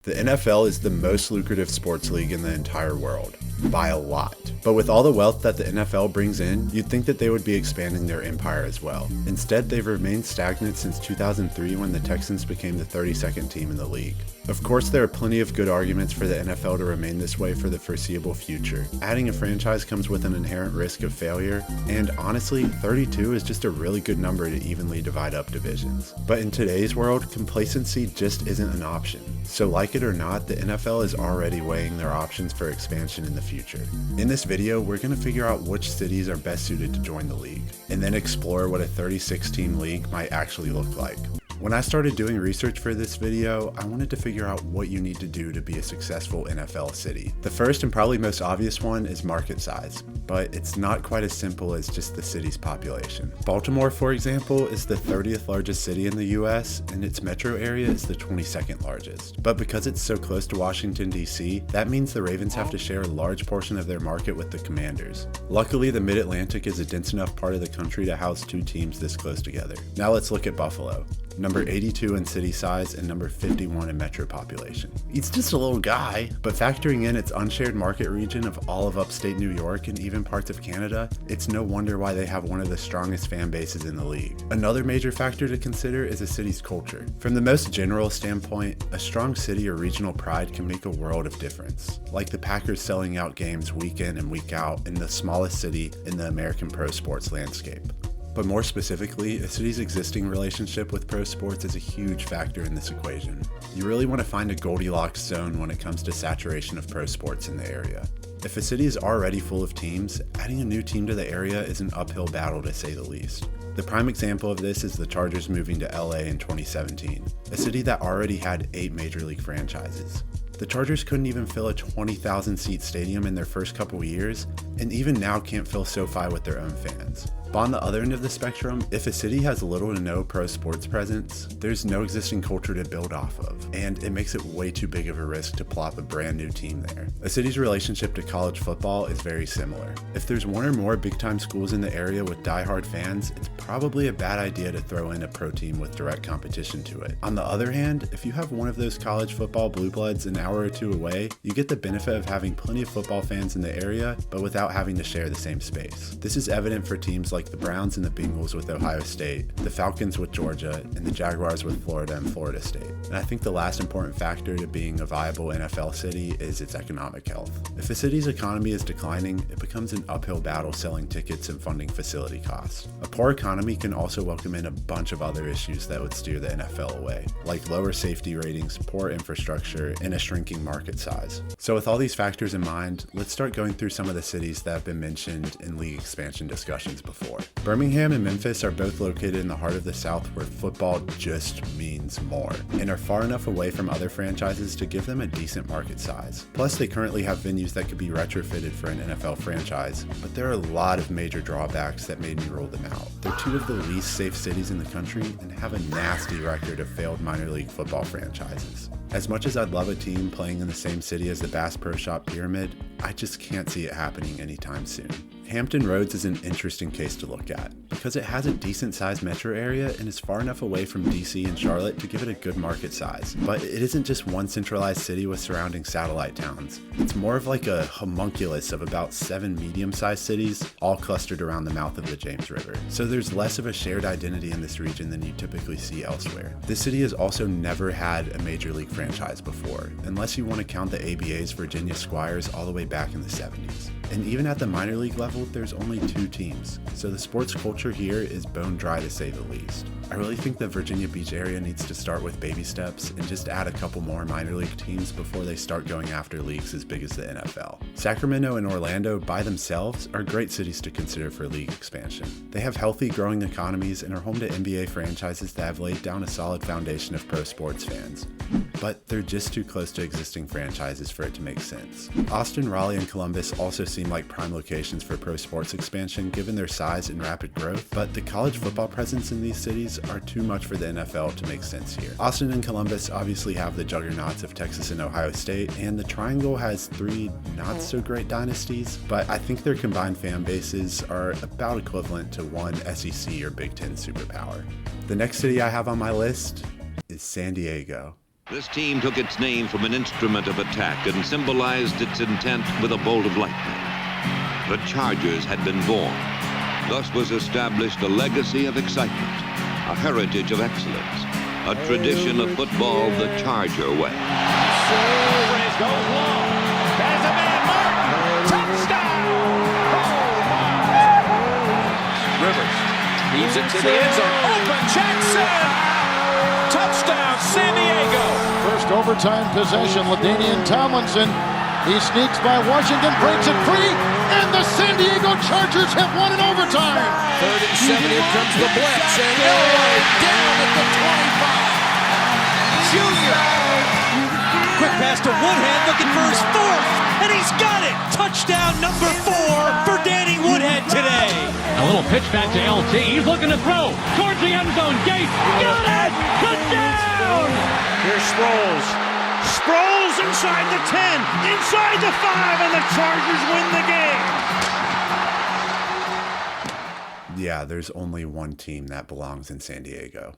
The NFL is the most lucrative sports league in the entire world, by a lot. But with all the wealth that the NFL brings in, you'd think that they would be expanding their empire as well. Instead, they've remained stagnant since 2003 when the Texans became the 32nd team in the league. Of course, there are plenty of good arguments for the NFL to remain this way for the foreseeable future. Adding a franchise comes with an inherent risk of failure, and honestly, 32 is just a really good number to evenly divide up divisions. But in today's world, complacency just isn't an option. So like it or not, the NFL is already weighing their options for expansion in the future. In this video, we're going to figure out which cities are best suited to join the league, and then explore what a 36-team league might actually look like. When I started doing research for this video, I wanted to figure out what you need to do to be a successful NFL city. The first and probably most obvious one is market size, but it's not quite as simple as just the city's population. Baltimore, for example, is the 30th largest city in the US, and its metro area is the 22nd largest. But because it's so close to Washington, D.C., that means the Ravens have to share a large portion of their market with the Commanders. Luckily, the Mid-Atlantic is a dense enough part of the country to house two teams this close together. Now let's look at Buffalo. Number 82 in city size and number 51 in metro population. It's just a little guy, but factoring in its unshared market region of all of upstate New York and even parts of Canada, it's no wonder why they have one of the strongest fan bases in the league. Another major factor to consider is a city's culture. From the most general standpoint, a strong city or regional pride can make a world of difference, like the Packers selling out games week in and week out in the smallest city in the American pro sports landscape. But more specifically, a city's existing relationship with pro sports is a huge factor in this equation. You really want to find a Goldilocks zone when it comes to saturation of pro sports in the area. If a city is already full of teams, adding a new team to the area is an uphill battle to say the least. The prime example of this is the Chargers moving to LA in 2017, a city that already had 8 major league franchises. The Chargers couldn't even fill a 20,000 seat stadium in their first couple years, and even now can't fill SoFi with their own fans. But on the other end of the spectrum, if a city has little to no pro sports presence, there's no existing culture to build off of, and it makes it way too big of a risk to plop a brand new team there. A city's relationship to college football is very similar. If there's one or more big-time schools in the area with die-hard fans, it's probably a bad idea to throw in a pro team with direct competition to it. On the other hand, if you have one of those college football blue bloods an hour or two away, you get the benefit of having plenty of football fans in the area, but without having to share the same space. This is evident for teams like the Browns and the Bengals with Ohio State, the Falcons with Georgia, and the Jaguars with Florida and Florida State. And I think the last important factor to being a viable NFL city is its economic health. If a city's economy is declining, it becomes an uphill battle selling tickets and funding facility costs. A poor economy can also welcome in a bunch of other issues that would steer the NFL away, like lower safety ratings, poor infrastructure, and a shrinking market size. So with all these factors in mind, let's start going through some of the cities that have been mentioned in league expansion discussions before. Birmingham and Memphis are both located in the heart of the South where football just means more, and are far enough away from other franchises to give them a decent market size. Plus, they currently have venues that could be retrofitted for an NFL franchise, but there are a lot of major drawbacks that made me rule them out. They're two of the least safe cities in the country and have a nasty record of failed minor league football franchises. As much as I'd love a team playing in the same city as the Bass Pro Shop Pyramid, I just can't see it happening anytime soon. Hampton Roads is an interesting case to look at, because it has a decent sized metro area and is far enough away from DC and Charlotte to give it a good market size. But it isn't just one centralized city with surrounding satellite towns. It's more of like a homunculus of about 7 medium-sized cities, all clustered around the mouth of the James River. So there's less of a shared identity in this region than you typically see elsewhere. This city has also never had a major league franchise before, unless you want to count the ABA's Virginia Squires all the way back in the 70s. And even at the minor league level, there's only 2 teams, so the sports culture here is bone dry to say the least. I really think the Virginia Beach area needs to start with baby steps and just add a couple more minor league teams before they start going after leagues as big as the NFL. Sacramento and Orlando by themselves are great cities to consider for league expansion. They have healthy, growing economies and are home to NBA franchises that have laid down a solid foundation of pro sports fans. But they're just too close to existing franchises for it to make sense. Austin, Raleigh, and Columbus also seem like prime locations for pro sports expansion given their size and rapid growth, but the college football presence in these cities are too much for the NFL to make sense here. Austin and Columbus obviously have the juggernauts of Texas and Ohio State, and the Triangle has 3 not so great dynasties, but I think their combined fan bases are about equivalent to one SEC or Big Ten superpower. The next city I have on my list is San Diego. This team took its name from an instrument of attack and symbolized its intent with a bolt of lightning. The Chargers had been born. Thus was established a legacy of excitement, a heritage of excellence, a tradition of football the Charger way. Goes long. There's a man, Martin. Touchdown! Rivers leaves it to the end zone. Open Jackson! Touchdown, San Diego! First overtime possession, LaDainian Tomlinson. He sneaks by Washington, breaks it free, and the San Diego Chargers have won in overtime. 3rd and 7, here comes the blitz, and Elroy down at the 25. Junior. Quick pass to Woodhead, looking for his 4th, and he's got it! Touchdown number 4 for Danny Woodhead today. A little pitch back to LT. He's looking to throw towards the end zone. Gates, got it! Touchdown! Here's Sproles. Sproles inside the 10, inside the 5, and the Chargers win the game. Yeah, there's only one team that belongs in San Diego.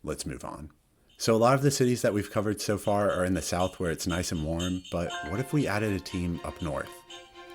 Let's move on. So a lot of the cities that we've covered so far are in the south where it's nice and warm, but what if we added a team up north?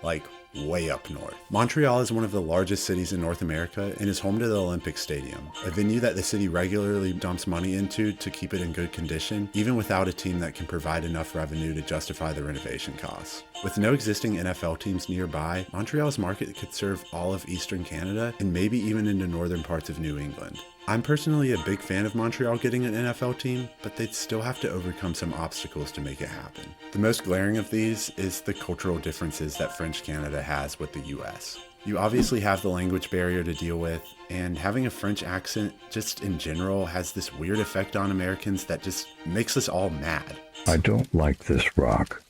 Like way up north. Montreal is one of the largest cities in North America and is home to the Olympic Stadium, a venue that the city regularly dumps money into to keep it in good condition, even without a team that can provide enough revenue to justify the renovation costs. With no existing NFL teams nearby, Montreal's market could serve all of Eastern Canada and maybe even into northern parts of New England. I'm personally a big fan of Montreal getting an NFL team, but they'd still have to overcome some obstacles to make it happen. The most glaring of these is the cultural differences that French Canada has with the US. You obviously have the language barrier to deal with, and having a French accent just in general has this weird effect on Americans that just makes us all mad. I don't like this rock.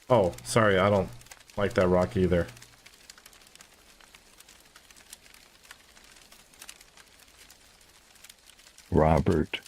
Oh, sorry, I don't like that rock either. Robert,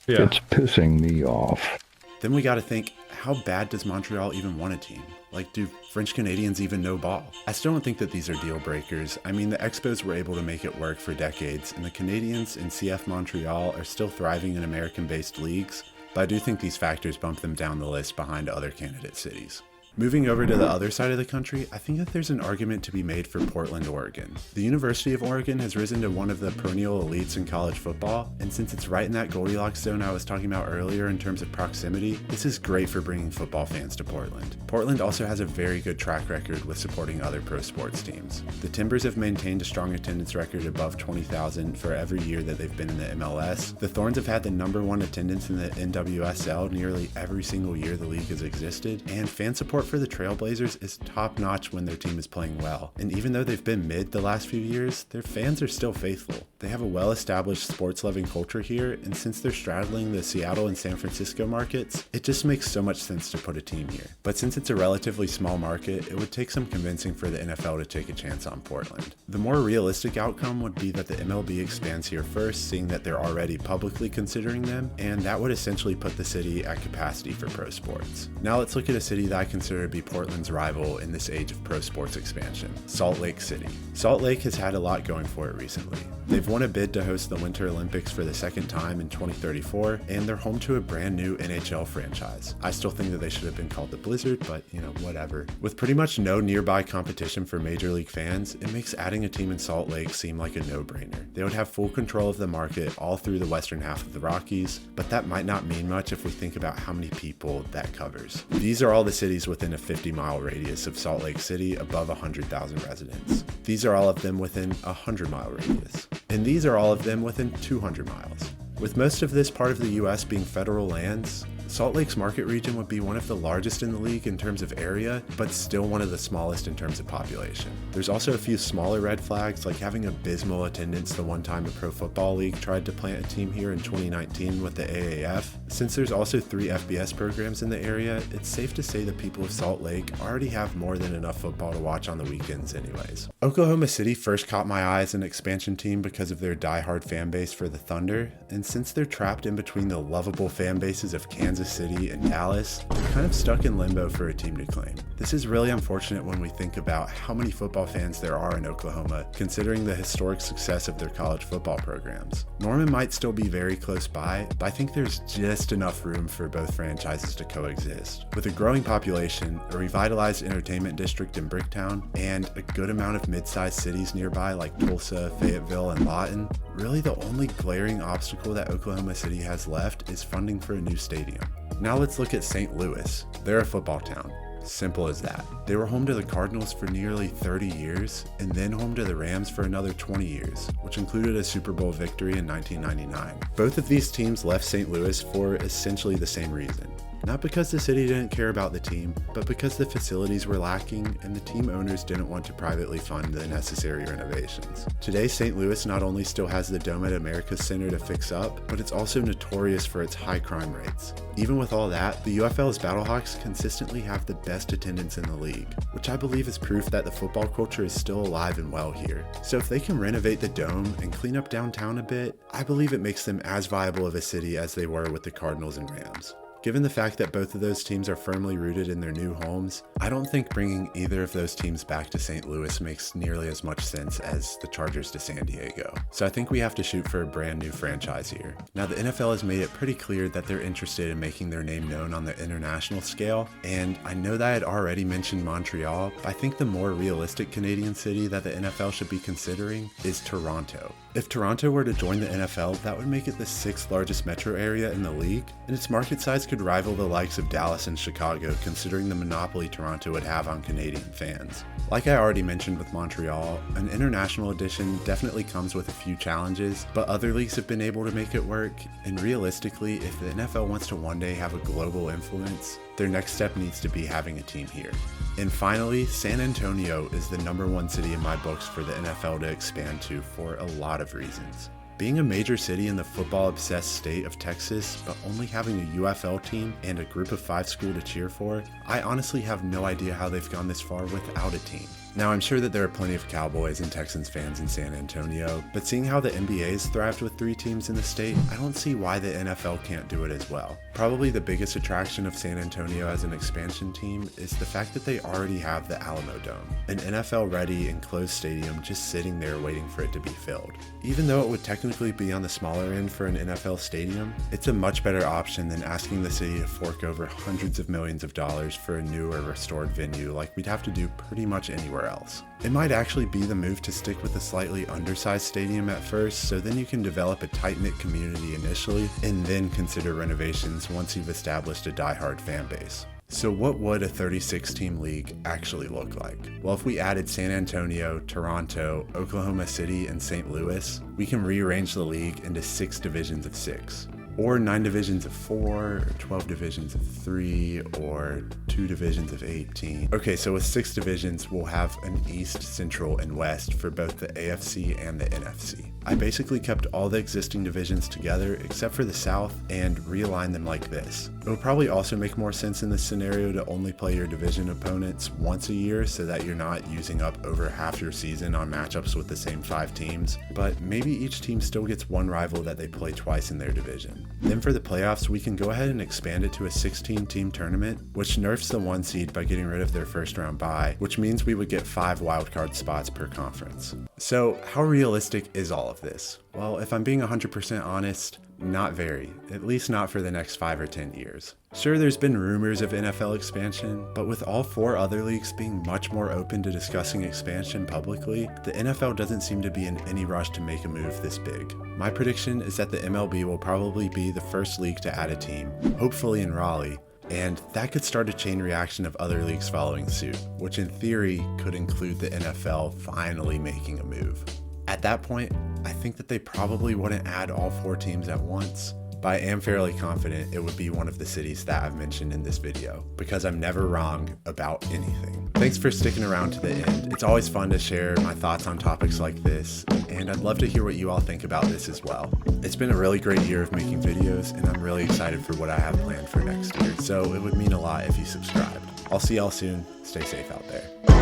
Yeah. it's pissing me off. Then we gotta think, how bad does Montreal even want a team? Like, do French Canadians even know ball? I still don't think that these are deal breakers. I mean, the Expos were able to make it work for decades, and the Canadians in CF Montreal are still thriving in American-based leagues, but I do think these factors bump them down the list behind other candidate cities. Moving over to the other side of the country, I think that there's an argument to be made for Portland, Oregon. The University of Oregon has risen to one of the perennial elites in college football, and since it's right in that Goldilocks zone I was talking about earlier in terms of proximity, this is great for bringing football fans to Portland. Portland also has a very good track record with supporting other pro sports teams. The Timbers have maintained a strong attendance record above 20,000 for every year that they've been in the MLS. The Thorns have had the #1 attendance in the NWSL nearly every single year the league has existed, and fan support for the Trailblazers is top-notch when their team is playing well. And even though they've been mid the last few years, their fans are still faithful. They have a well-established sports-loving culture here, and since they're straddling the Seattle and San Francisco markets, it just makes so much sense to put a team here. But since it's a relatively small market, it would take some convincing for the NFL to take a chance on Portland. The more realistic outcome would be that the MLB expands here first, seeing that they're already publicly considering them, and that would essentially put the city at capacity for pro sports. Now let's look at a city that I consider to be Portland's rival in this age of pro sports expansion, Salt Lake City. Salt Lake has had a lot going for it recently. They've won a bid to host the Winter Olympics for the second time in 2034, and they're home to a brand new NHL franchise. I still think that they should have been called the Blizzard, but whatever. With pretty much no nearby competition for Major League fans, it makes adding a team in Salt Lake seem like a no-brainer. They would have full control of the market all through the western half of the Rockies, but that might not mean much if we think about how many people that covers. These are all the cities within a 50-mile radius of Salt Lake City above 100,000 residents. These are all of them within a 100-mile radius. And these are all of them within 200 miles. With most of this part of the US being federal lands, Salt Lake's market region would be one of the largest in the league in terms of area, but still one of the smallest in terms of population. There's also a few smaller red flags, like having abysmal attendance the one time a pro football league tried to plant a team here in 2019 with the AAF. Since there's also 3 FBS programs in the area, it's safe to say the people of Salt Lake already have more than enough football to watch on the weekends anyways. Oklahoma City first caught my eye as an expansion team because of their diehard fan base for the Thunder, and since they're trapped in between the lovable fan bases of Kansas Kansas City, and Dallas, they're kind of stuck in limbo for a team to claim. This is really unfortunate when we think about how many football fans there are in Oklahoma, considering the historic success of their college football programs. Norman might still be very close by, but I think there's just enough room for both franchises to coexist. With a growing population, a revitalized entertainment district in Bricktown, and a good amount of mid-sized cities nearby like Tulsa, Fayetteville, and Lawton, really the only glaring obstacle that Oklahoma City has left is funding for a new stadium. Now let's look at St. Louis. They're a football town. Simple as that. They were home to the Cardinals for nearly 30 years, and then home to the Rams for another 20 years, which included a Super Bowl victory in 1999. Both of these teams left St. Louis for essentially the same reason. Not because the city didn't care about the team, but because the facilities were lacking and the team owners didn't want to privately fund the necessary renovations. Today, St. Louis not only still has the Dome at America's Center to fix up, but it's also notorious for its high crime rates. Even with all that, the UFL's Battlehawks consistently have the best attendance in the league, which I believe is proof that the football culture is still alive and well here. So if they can renovate the Dome and clean up downtown a bit, I believe it makes them as viable of a city as they were with the Cardinals and Rams. Given the fact that both of those teams are firmly rooted in their new homes, I don't think bringing either of those teams back to St. Louis makes nearly as much sense as the Chargers to San Diego. So I think we have to shoot for a brand new franchise here. Now the NFL has made it pretty clear that they're interested in making their name known on the international scale, and I know that I had already mentioned Montreal, but I think the more realistic Canadian city that the NFL should be considering is Toronto. If Toronto were to join the NFL, that would make it the 6th largest metro area in the league, and its market size could rival the likes of Dallas and Chicago, considering the monopoly Toronto would have on Canadian fans. Like I already mentioned with Montreal, an international edition definitely comes with a few challenges, but other leagues have been able to make it work, and realistically, if the NFL wants to one day have a global influence, their next step needs to be having a team here. And finally, San Antonio is the #1 city in my books for the NFL to expand to for a lot of reasons. Being a major city in the football-obsessed state of Texas, but only having a UFL team and a group of 5 school to cheer for, I honestly have no idea how they've gone this far without a team. Now, I'm sure that there are plenty of Cowboys and Texans fans in San Antonio, but seeing how the NBA's thrived with 3 teams in the state, I don't see why the NFL can't do it as well. Probably the biggest attraction of San Antonio as an expansion team is the fact that they already have the Alamo Dome, an NFL-ready enclosed stadium just sitting there waiting for it to be filled. Even though it would technically be on the smaller end for an NFL stadium, it's a much better option than asking the city to fork over hundreds of millions of dollars for a new or restored venue like we'd have to do pretty much anywhere else. It might actually be the move to stick with a slightly undersized stadium at first, so then you can develop a tight-knit community initially and then consider renovations once you've established a die-hard fan base. So what would a 36-team league actually look like? Well, if we added San Antonio, Toronto, Oklahoma City, and St. Louis, we can rearrange the league into 6 divisions of 6. Or 9 divisions of 4, or 12 divisions of 3, or 2 divisions of 18. Okay, so with 6 divisions, we'll have an East, Central, and West for both the AFC and the NFC. I basically kept all the existing divisions together except for the South and realigned them like this. It would probably also make more sense in this scenario to only play your division opponents once a year so that you're not using up over half your season on matchups with the same 5 teams, but maybe each team still gets one rival that they play twice in their division. Then for the playoffs, we can go ahead and expand it to a 16-team tournament, which nerfs the 1 seed by getting rid of their first round bye, which means we would get 5 wildcard spots per conference. So how realistic is all of this? Well, if I'm being 100% honest, not very, at least not for the next 5 or 10 years. Sure, there's been rumors of NFL expansion, but with all 4 other leagues being much more open to discussing expansion publicly, the NFL doesn't seem to be in any rush to make a move this big. My prediction is that the MLB will probably be the first league to add a team, hopefully in Raleigh, and that could start a chain reaction of other leagues following suit, which in theory could include the NFL finally making a move. At that point, I think that they probably wouldn't add all 4 teams at once, but I am fairly confident it would be one of the cities that I've mentioned in this video, because I'm never wrong about anything. Thanks for sticking around to the end. It's always fun to share my thoughts on topics like this, and I'd love to hear what you all think about this as well. It's been a really great year of making videos, and I'm really excited for what I have planned for next year, so it would mean a lot if you subscribed. I'll see y'all soon. Stay safe out there.